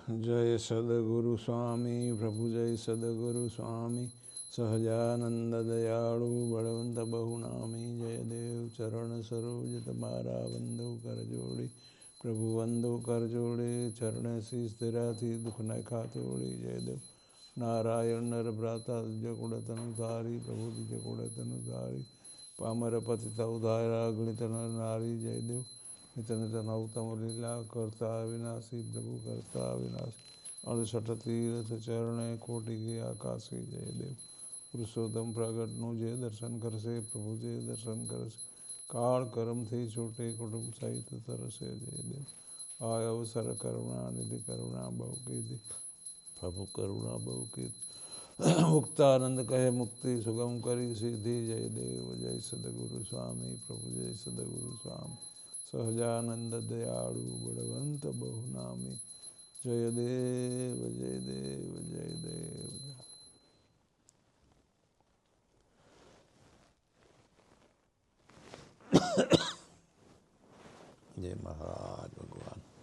जय सद्गुरु स्वामी प्रभु जय सद्गुरु स्वामी सहजानंद दयाळु बलवंत बहुनामी जय देव चरण सरोज तुम्हारा बंधु कर जोड़ी प्रभु बंधु कर जोड़े चरण शीस तेरा थी दुख न खातोड़ी जय देव नारायण नर भ्राता जगुड़ तनु धारी प्रभु जगुड़ तनु धारी पामर पतित उधारा गणित नर नारी जय देव नित नित नौतम लीला करता विनाशी प्रभु करता विनाशी 68 तीर्थ चरण कोटि के आकाशी जय देव पुरुषोत्तम प्रगट नु जय दर्शन करसे प्रभु जय दर्शन करसे काल कर्म थी छोटे कुटुंब सहित तरसे जय देव आय अवसर करुणा निधि करुणा बहु की दे प्रभु करुणा बहु की मुक्तानंद कहे मुक्ति सुगम करी सिद्धि जय देव जय सद्गुरु स्वामी प्रभु जय सद्गुरु स्वामी सहजानंद दयाळु बलवंत बहुनामी जय देव जय देव जय देव जय महाराज।